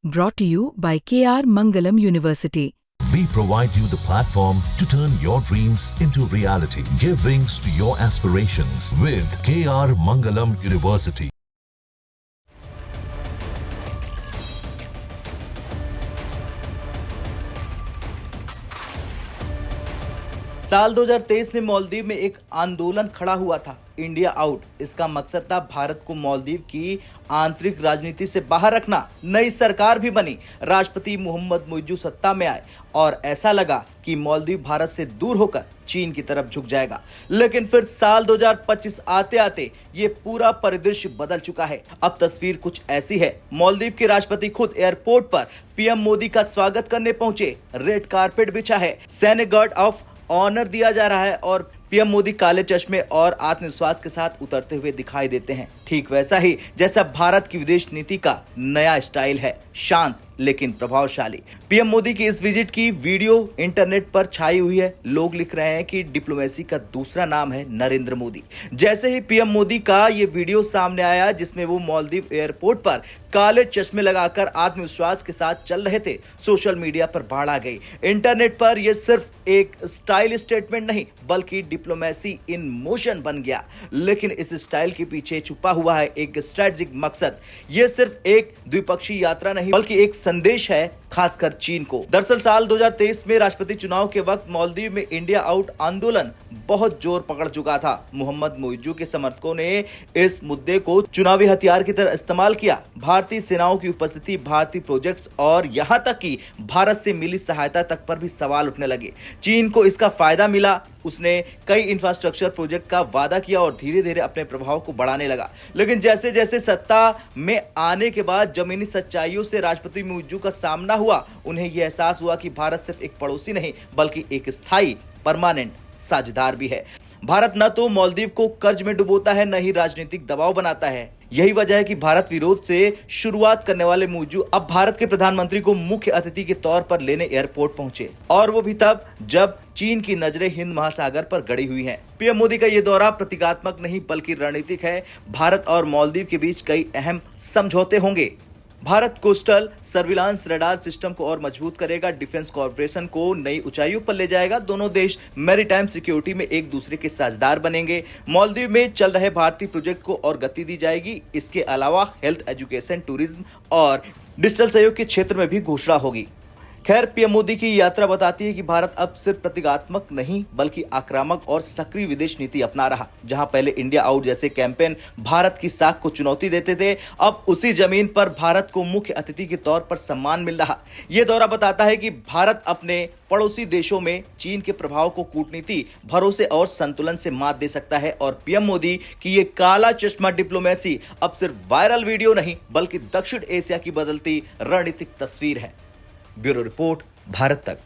Brought to you by KR Mangalam University. We provide you the platform to turn your dreams into reality. Give wings to your aspirations with KR Mangalam University. साल 2023 में मालदीव में एक आंदोलन खड़ा हुआ था, India out. इसका मकसद था भारत को मालदीव की आंतरिक राजनीति से बाहर रखना। नई सरकार भी बनी, राष्ट्रपति मोहम्मद मुइज्जू सत्ता में आए और ऐसा लगा कि मालदीव भारत से दूर होकर चीन की तरफ झुक जाएगा। लेकिन फिर साल 2025 आते आते ये पूरा परिदृश्य बदल चुका है। अब तस्वीर कुछ ऐसी है। मालदीव के राष्ट्रपति खुद एयरपोर्ट पर पीएम मोदी का स्वागत करने पहुंचे। रेड कारपेट बिछा है, सैन्य गार्ड ऑफ ऑनर दिया जा रहा है और पीएम मोदी काले चश्मे और आत्मविश्वास के साथ उतरते हुए दिखाई देते हैं। ठीक वैसा ही जैसा भारत की विदेश नीति का नया स्टाइल है, शांत लेकिन प्रभावशाली। पीएम मोदी की इस विजिट की वीडियो इंटरनेट पर छाई हुई है। लोग लिख रहे हैं कि डिप्लोमेसी का दूसरा नाम है नरेंद्र मोदी। जैसे ही पीएम मोदी का ये वीडियो सामने आया जिसमें वो मालदीव एयरपोर्ट पर काले चश्मे लगाकर आत्मविश्वास के साथ चल रहे थे, सोशल मीडिया पर बाढ़ आ गई। इंटरनेट पर यह सिर्फ एक स्टाइल स्टेटमेंट नहीं बल्कि डिप्लोमेसी इन मोशन बन गया। लेकिन इस स्टाइल के पीछे छुपा हुआ है एक स्ट्रेटेजिक मकसद। यह सिर्फ एक द्विपक्षीय यात्रा नहीं बल्कि एक संदेश है, खासकर चीन को। दरअसल साल 2023 में राष्ट्रपति चुनाव के वक्त मालदीव में इंडिया आउट आंदोलन बहुत जोर पकड़ चुका था। मोहम्मद मुइज्जू के समर्थकों ने इस मुद्दे को चुनावी हथियार की तरह इस्तेमाल किया। भारतीय सेनाओं की उपस्थिति, भारतीय प्रोजेक्ट्स और यहां तक कि भारत से मिली सहायता तक पर भी सवाल उठने लगे। चीन को इसका फायदा मिला। उसने कई इंफ्रास्ट्रक्चर प्रोजेक्ट का वादा किया और धीरे धीरे अपने प्रभाव को बढ़ाने लगा। लेकिन जैसे जैसे सत्ता में आने के बाद जमीनी सच्चाइयों से राष्ट्रपति मुइज्जू का सामना हुआ, उन्हें यह एहसास हुआ कि भारत सिर्फ एक पड़ोसी नहीं बल्कि एक स्थायी परमानेंट साझेदार भी है। भारत न तो मालदीव को कर्ज में डुबोता है, न ही राजनीतिक दबाव बनाता है। यही वजह है कि भारत विरोध से शुरुआत करने वाले मुइज्जू अब भारत के प्रधानमंत्री को मुख्य अतिथि के तौर पर लेने एयरपोर्ट पहुंचे, और वो भी तब जब चीन की नजरें हिंद महासागर पर गड़ी हुई हैं। पीएम मोदी का यह दौरा प्रतीकात्मक नहीं बल्कि रणनीतिक है। भारत और मालदीव के बीच कई अहम समझौते होंगे। Bharat coastal surveillance radar system को और मजबूत करेगा, डिफेंस कॉर्पोरेशन को नई ऊंचाइयों पर ले जाएगा। दोनों देश मैरीटाइम सिक्योरिटी में एक दूसरे के साझेदार बनेंगे। मालदीव में चल रहे भारतीय प्रोजेक्ट को और गति दी जाएगी। इसके अलावा हेल्थ, एजुकेशन, टूरिज्म और डिजिटल सहयोग के क्षेत्र में भी घोषणा होगी। खैर, पीएम मोदी की यात्रा बताती है कि भारत अब सिर्फ प्रतीकात्मक नहीं बल्कि आक्रामक और सक्रिय विदेश नीति अपना रहा। जहां पहले इंडिया आउट जैसे कैंपेन भारत की साख को चुनौती देते थे, अब उसी जमीन पर भारत को मुख्य अतिथि के तौर पर सम्मान मिल रहा। यह दौरा बताता है कि भारत अपने पड़ोसी देशों में चीन के प्रभाव को कूटनीति, भरोसे और संतुलन से मात दे सकता है। और पीएम मोदी की ये काला चश्मा डिप्लोमेसी अब सिर्फ वायरल वीडियो नहीं बल्कि दक्षिण एशिया की बदलती रणनीतिक तस्वीर है। ब्यूरो रिपोर्ट, भारत तक।